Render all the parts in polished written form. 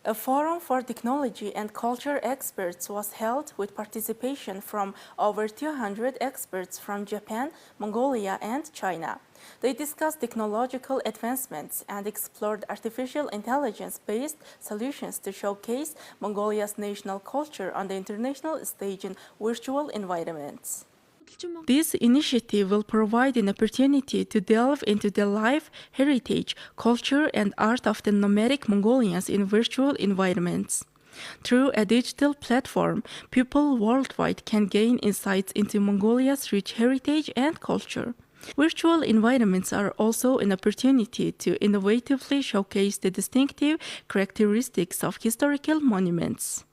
A forum for technology and culture experts was held with participation from over 200 experts from Japan, Mongolia, and China. They discussed technological advancements and explored artificial intelligence-based solutions to showcase Mongolia's national culture on the international stage in virtual environments. This initiative will provide an opportunity to delve into the life, heritage, culture, and art of the nomadic Mongolians in virtual environments. Through a digital platform, people worldwide can gain insights into Mongolia's rich heritage and culture. Virtual environments are also an opportunity to innovatively showcase the distinctive characteristics of historical monuments.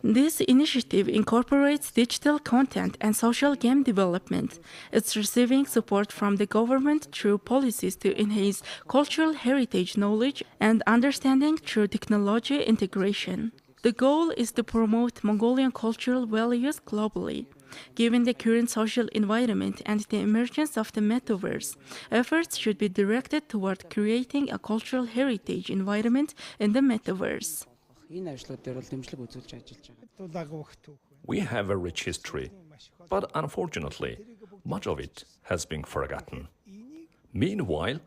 This initiative incorporates digital content and social game development. It's receiving support from the government through policies to enhance cultural heritage knowledge and understanding through technology integration. The goal is to promote Mongolian cultural values globally. Given the current social environment and the emergence of the metaverse, efforts should be directed toward creating a cultural heritage environment in the metaverse. We have a rich history, but unfortunately, much of it has been forgotten. Meanwhile,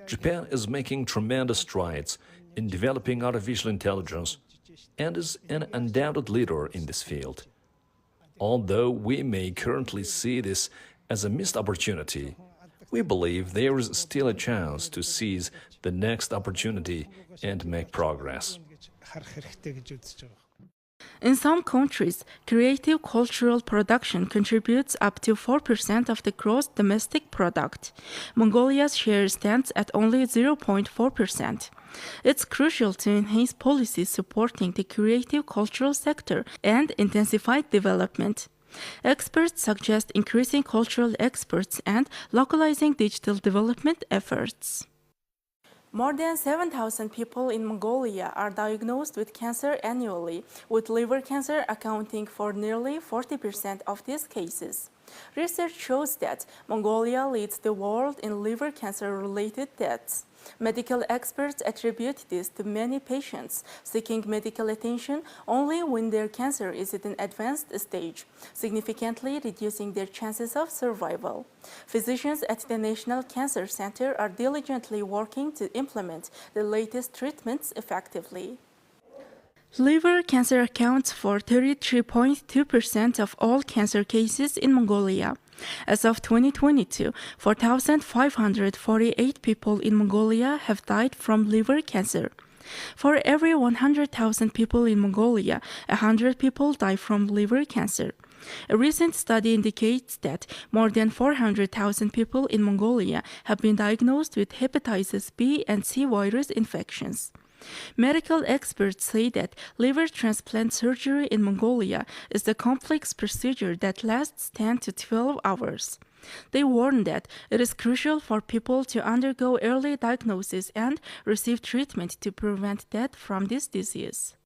Japan is making tremendous strides in developing artificial intelligence and is an undoubted leader in this field. Although we may currently see this as a missed opportunity, we believe there is still a chance to seize the next opportunity and make progress. In some countries, creative cultural production contributes up to 4% of the gross domestic product. Mongolia's share stands at only 0.4%. It's crucial to enhance policies supporting the creative cultural sector and intensify development. Experts suggest increasing cultural experts and localizing digital development efforts. More than 7,000 people in Mongolia are diagnosed with cancer annually, with liver cancer accounting for nearly 40% of these cases. Research shows that Mongolia leads the world in liver cancer-related deaths. Medical experts attribute this to many patients seeking medical attention only when their cancer is at an advanced stage, significantly reducing their chances of survival. Physicians at the National Cancer Center are diligently working to implement the latest treatments effectively. Liver cancer accounts for 33.2% of all cancer cases in Mongolia. As of 2022, 4,548 people in Mongolia have died from liver cancer. For every 100,000 people in Mongolia, 100 people die from liver cancer. A recent study indicates that more than 400,000 people in Mongolia have been diagnosed with hepatitis B and C virus infections. Medical experts say that liver transplant surgery in Mongolia is a complex procedure that lasts 10 to 12 hours. They warn that it is crucial for people to undergo early diagnosis and receive treatment to prevent death from this disease.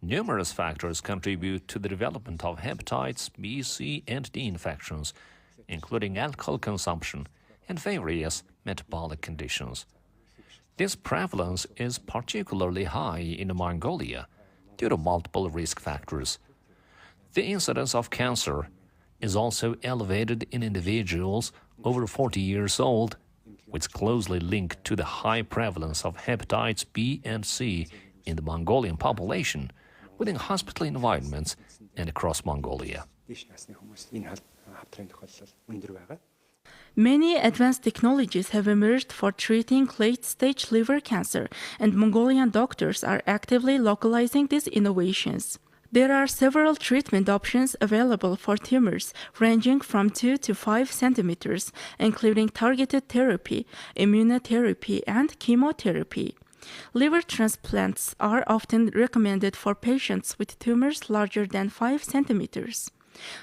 Numerous factors contribute to the development of hepatitis B, C, and D infections, including alcohol consumption and various metabolic conditions. This prevalence is particularly high in Mongolia due to multiple risk factors. The incidence of cancer is also elevated in individuals over 40 years old, which is closely linked to the high prevalence of hepatitis B and C in the Mongolian population within hospital environments and across Mongolia. Many advanced technologies have emerged for treating late-stage liver cancer, and Mongolian doctors are actively localizing these innovations. There are several treatment options available for tumors ranging from 2 to 5 centimeters, including targeted therapy, immunotherapy, and chemotherapy. Liver transplants are often recommended for patients with tumors larger than 5 centimeters.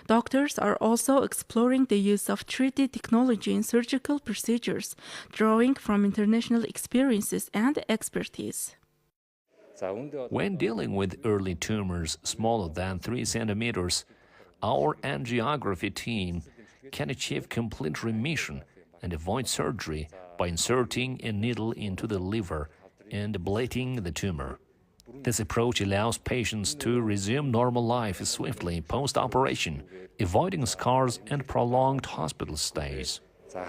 Doctors are also exploring the use of 3D technology in surgical procedures, drawing from international experiences and expertise. When dealing with early tumors smaller than 3 centimeters, our angiography team can achieve complete remission and avoid surgery by inserting a needle into the liver and ablating the tumor. This approach allows patients to resume normal life swiftly post-operation, avoiding scars and prolonged hospital stays. I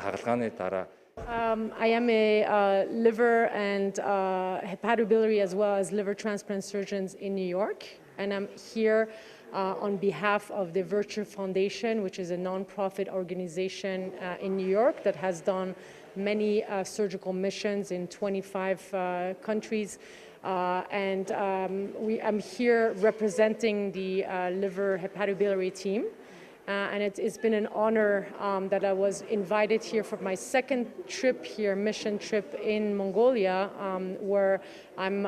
am a liver and hepatobiliary as well as liver transplant surgeons in New York, and I'm here on behalf of the Virtue Foundation, which is a nonprofit organization in New York that has done many surgical missions in 25 countries. I'm here representing the liver hepatobiliary team. And it's been an honor that I was invited here for my second trip here, mission trip in Mongolia, where I'm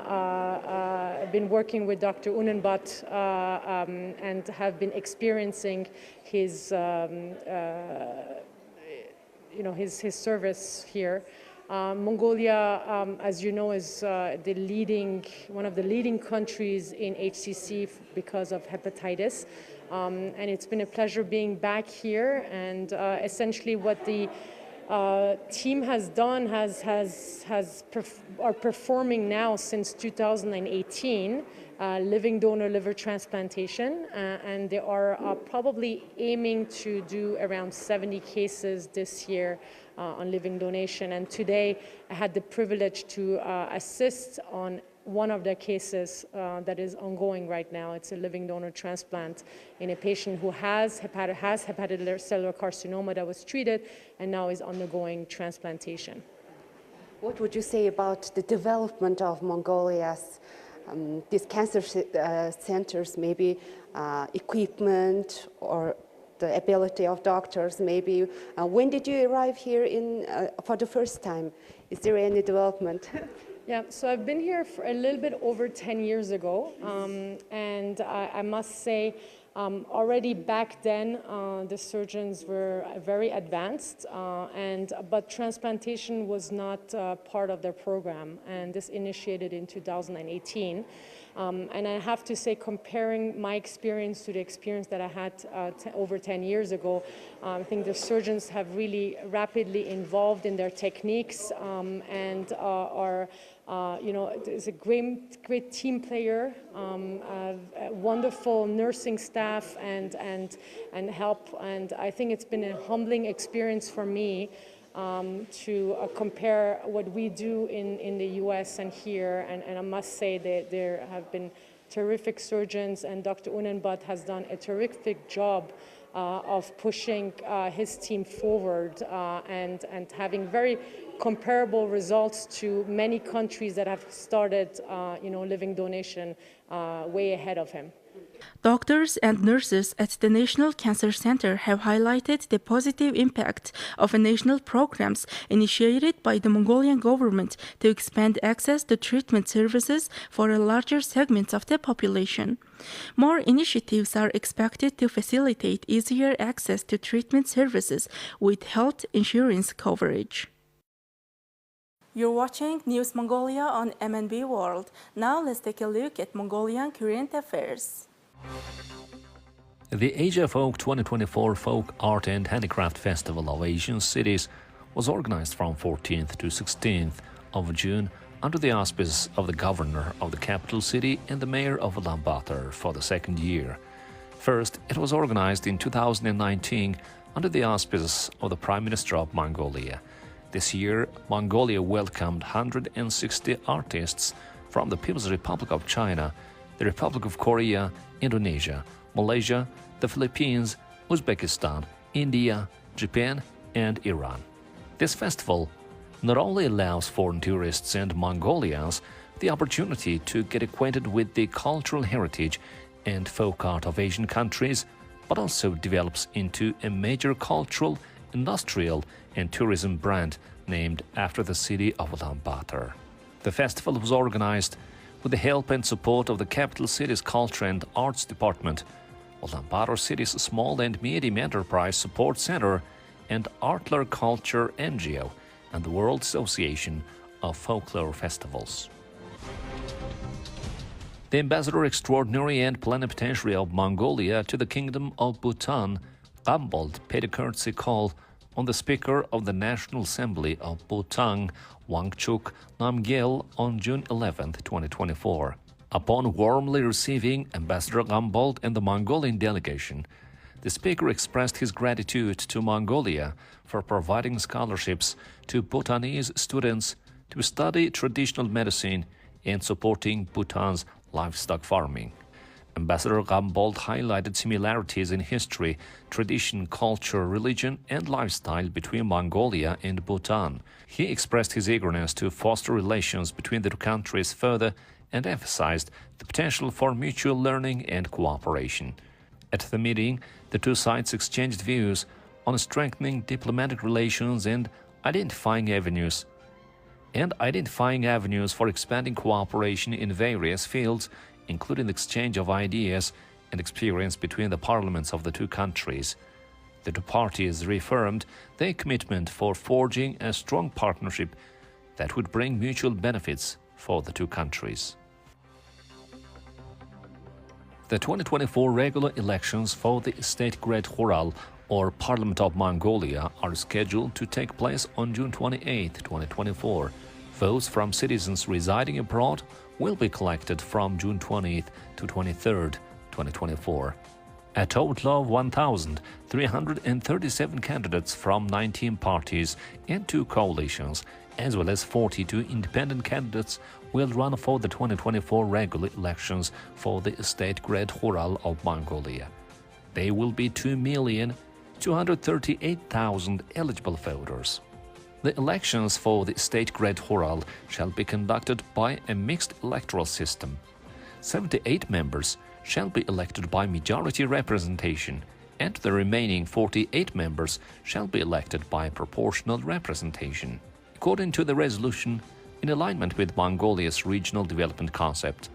been working with Dr. Unenbat and have been experiencing his, his service here. Mongolia, as you know, is one of the leading countries in HCC because of hepatitis. And it's been a pleasure being back here. And essentially, what the team has done are performing now since 2018 living donor liver transplantation, and they are probably aiming to do around 70 cases this year on living donation. And today, I had the privilege to assist on one of the cases that is ongoing right now. It's a living donor transplant in a patient who has hepatocellular carcinoma that was treated and now is undergoing transplantation. What would you say about the development of Mongolia's these cancer centers, maybe equipment or the ability of doctors, maybe? When did you arrive here for the first time? Is there any development? Yeah, so I've been here for a little bit over 10 years ago, and I must say, already back then, the surgeons were very advanced, but transplantation was not part of their program, and this initiated in 2018. And I have to say, comparing my experience to the experience that I had over 10 years ago, I think the surgeons have really rapidly evolved in their techniques and are is a great team player, a wonderful nursing staff and help. And I think it's been a humbling experience for me to compare what we do in the US and here. And I must say that there have been terrific surgeons, and Dr. Unenbat has done a terrific job of pushing his team forward and having very comparable results to many countries that have started, living donation way ahead of him. Doctors and nurses at the National Cancer Center have highlighted the positive impact of national programs initiated by the Mongolian government to expand access to treatment services for a larger segment of the population. More initiatives are expected to facilitate easier access to treatment services with health insurance coverage. You're watching News Mongolia on MNB World. Now let's take a look at Mongolian current affairs. The Asia Folk 2024 Folk Art and Handicraft Festival of Asian Cities was organized from 14th to 16th of June under the auspices of the governor of the capital city and the mayor of Ulaanbaatar for the second year. First, it was organized in 2019 under the auspices of the Prime Minister of Mongolia. This year, Mongolia welcomed 160 artists from the People's Republic of China, the Republic of Korea, Indonesia, Malaysia, the Philippines, Uzbekistan, India, Japan, and Iran. This festival not only allows foreign tourists and Mongolians the opportunity to get acquainted with the cultural heritage and folk art of Asian countries, but also develops into a major cultural, industrial, and tourism brand named after the city of Ulaanbaatar. The festival was organized with the help and support of the capital city's Culture and Arts Department, Ulaanbaatar City's Small and Medium Enterprise Support Center, and Artler Culture NGO, and the World Association of Folklore Festivals. The Ambassador Extraordinary and Plenipotentiary of Mongolia to the Kingdom of Bhutan, Gambold, paid a courtesy call on the Speaker of the National Assembly of Bhutan, Wangchuk Namgyel, on June 11, 2024. Upon warmly receiving Ambassador Gambold and the Mongolian delegation, the Speaker expressed his gratitude to Mongolia for providing scholarships to Bhutanese students to study traditional medicine and supporting Bhutan's livestock farming. Ambassador Gambold highlighted similarities in history, tradition, culture, religion, and lifestyle between Mongolia and Bhutan. He expressed his eagerness to foster relations between the two countries further and emphasized the potential for mutual learning and cooperation. At the meeting, the two sides exchanged views on strengthening diplomatic relations and identifying avenues for expanding cooperation in various fields, including the exchange of ideas and experience between the parliaments of the two countries. The two parties reaffirmed their commitment for forging a strong partnership that would bring mutual benefits for the two countries. The 2024 regular elections for the State Great Khural, or Parliament of Mongolia, are scheduled to take place on June 28, 2024. Votes from citizens residing abroad will be collected from June 20th to 23rd, 2024. A total of 1,337 candidates from 19 parties and 2 coalitions, as well as 42 independent candidates, will run for the 2024 regular elections for the State Great Khural of Mongolia. There will be 2,238,000 eligible voters. The elections for the State Great Khural shall be conducted by a mixed electoral system. 78 members shall be elected by majority representation, and the remaining 48 members shall be elected by proportional representation. According to the resolution, in alignment with Mongolia's regional development concept,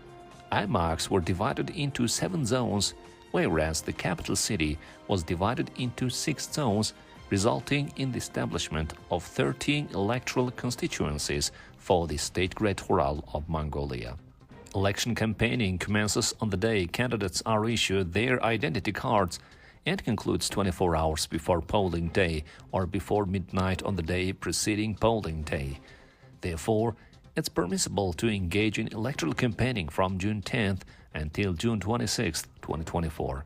IMARCs were divided into 7 zones, whereas the capital city was divided into 6 zones, resulting in the establishment of 13 electoral constituencies for the State Great Khural of Mongolia. Election campaigning commences on the day candidates are issued their identity cards and concludes 24 hours before polling day or before midnight on the day preceding polling day. Therefore, it's permissible to engage in electoral campaigning from June 10th until June 26, 2024.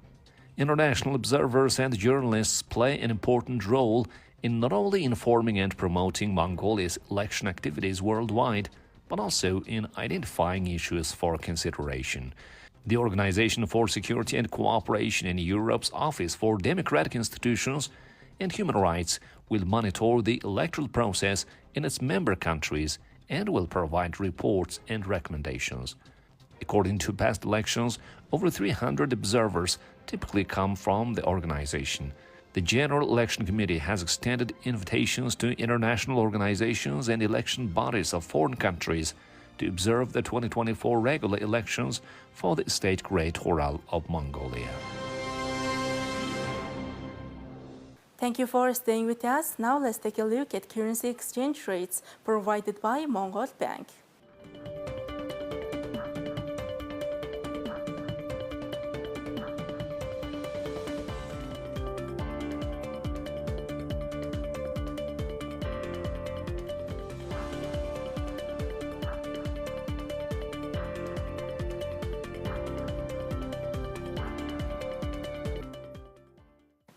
International observers and journalists play an important role in not only informing and promoting Mongolia's election activities worldwide, but also in identifying issues for consideration. The Organization for Security and Cooperation in Europe's Office for Democratic Institutions and Human Rights will monitor the electoral process in its member countries and will provide reports and recommendations. According to past elections, over 300 observers typically come from the organization. The General Election Committee has extended invitations to international organizations and election bodies of foreign countries to observe the 2024 regular elections for the State Great Khural of Mongolia. Thank you for staying with us. Now let's take a look at currency exchange rates provided by Mongol Bank.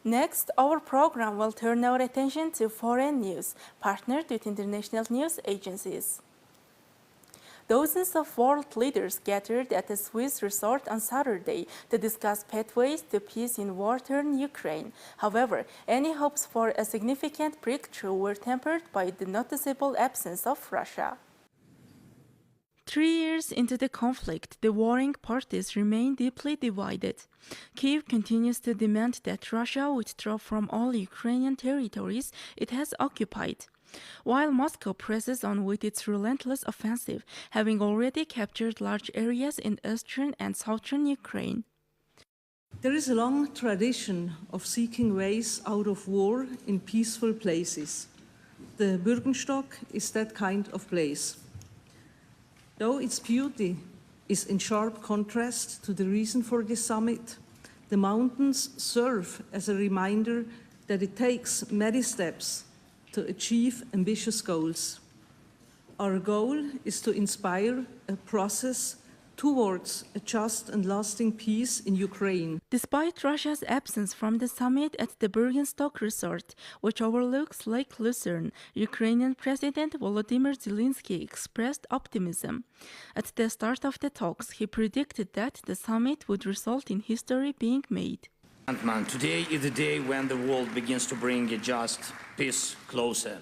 Next, our program will turn our attention to foreign news, partnered with international news agencies. Dozens of world leaders gathered at a Swiss resort on Saturday to discuss pathways to peace in war-torn Ukraine. However, any hopes for a significant breakthrough were tempered by the noticeable absence of Russia. 3 years into the conflict, the warring parties remain deeply divided. Kyiv continues to demand that Russia withdraw from all Ukrainian territories it has occupied, while Moscow presses on with its relentless offensive, having already captured large areas in eastern and southern Ukraine. There is a long tradition of seeking ways out of war in peaceful places. The Bürgenstock is that kind of place. Though its beauty is in sharp contrast to the reason for this summit, the mountains serve as a reminder that it takes many steps to achieve ambitious goals. Our goal is to inspire a process towards a just and lasting peace in Ukraine. Despite Russia's absence from the summit at the Bergenstock resort, which overlooks Lake Lucerne, Ukrainian President Volodymyr Zelensky expressed optimism. At the start of the talks, he predicted that the summit would result in history being made. Today is the day when the world begins to bring a just peace closer.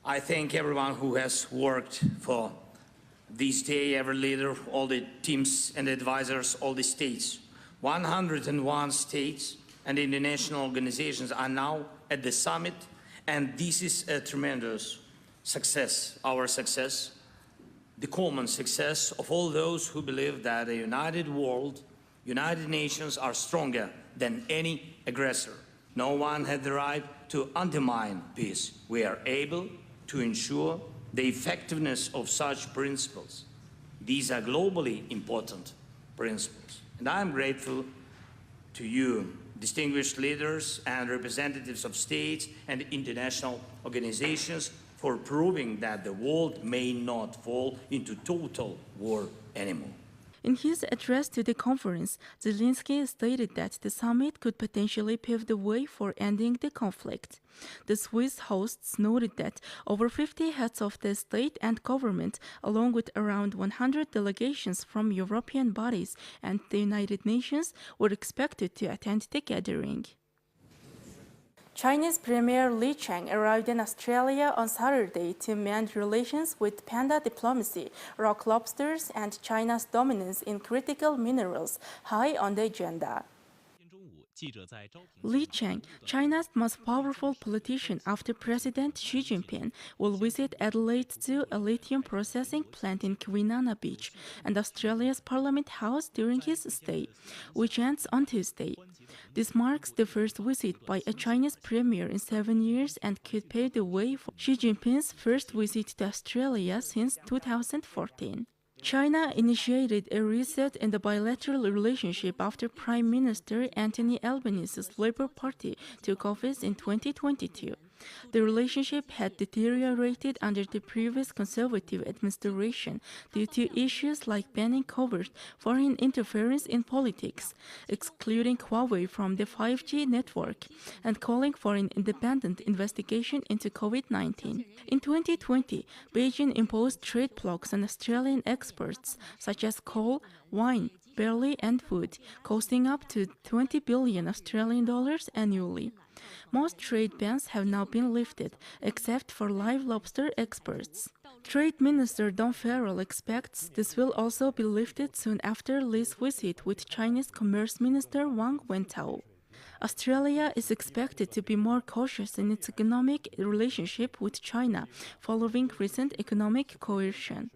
I thank everyone who has worked for this day, every leader, all the teams and advisors, all the states. 101 states and international organizations are now at the summit, and this is a tremendous success, our success, the common success of all those who believe that a united world, United Nations are stronger than any aggressor. No one had the right to undermine peace. We are able to ensure the effectiveness of such principles. These are globally important principles. And I'm grateful to you, distinguished leaders and representatives of states and international organizations, for proving that the world may not fall into total war anymore. In his address to the conference, Zelensky stated that the summit could potentially pave the way for ending the conflict. The Swiss hosts noted that over 50 heads of the state and government, along with around 100 delegations from European bodies and the United Nations, were expected to attend the gathering. Chinese Premier Li Chang arrived in Australia on Saturday to mend relations with panda diplomacy, rock lobsters, and China's dominance in critical minerals high on the agenda. Li Chang, China's most powerful politician after President Xi Jinping, will visit Adelaide Zoo, a lithium processing plant in Kwinana Beach, and Australia's Parliament House during his stay, which ends on Tuesday. This marks the first visit by a Chinese premier in 7 years and could pave the way for Xi Jinping's first visit to Australia since 2014. China initiated a reset in the bilateral relationship after Prime Minister Anthony Albanese's Labour Party took office in 2022. The relationship had deteriorated under the previous Conservative administration due to issues like banning covert foreign interference in politics, excluding Huawei from the 5G network, and calling for an independent investigation into COVID-19. In 2020, Beijing imposed trade blocks on Australian exports such as coal, wine, barley, and food, costing up to 20 billion Australian dollars annually. Most trade bans have now been lifted, except for live lobster exports. Trade Minister Don Farrell expects this will also be lifted soon after Li's visit with Chinese Commerce Minister Wang Wentao. Australia is expected to be more cautious in its economic relationship with China following recent economic coercion.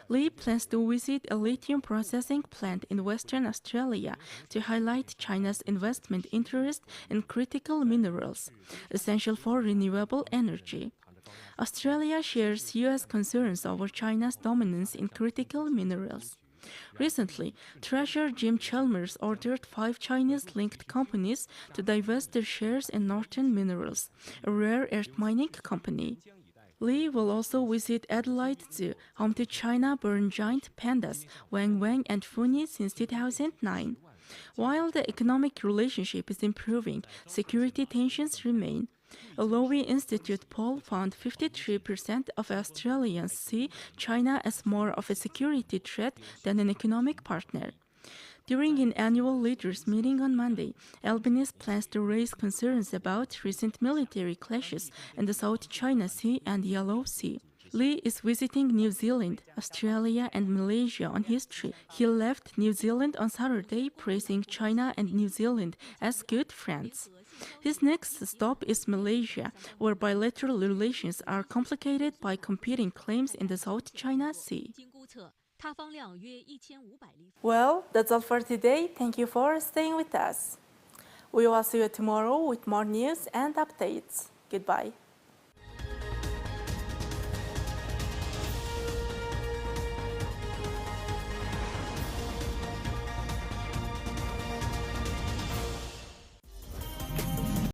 Li plans to visit a lithium processing plant in Western Australia to highlight China's investment interest in critical minerals, essential for renewable energy. Australia shares U.S. concerns over China's dominance in critical minerals. Recently, Treasurer Jim Chalmers ordered 5 Chinese-linked companies to divest their shares in Northern Minerals, a rare earth mining company. Li will also visit Adelaide Zoo, home to China-born giant pandas Wang Wang and Funi since 2009. While the economic relationship is improving, security tensions remain. A Lowy Institute poll found 53% of Australians see China as more of a security threat than an economic partner. During an annual leaders' meeting on Monday, Albanese plans to raise concerns about recent military clashes in the South China Sea and Yellow Sea. Li is visiting New Zealand, Australia, and Malaysia on his trip. He left New Zealand on Saturday, praising China and New Zealand as good friends. His next stop is Malaysia, where bilateral relations are complicated by competing claims in the South China Sea. Well, that's all for today. Thank you for staying with us. We will see you tomorrow with more news and updates. Goodbye.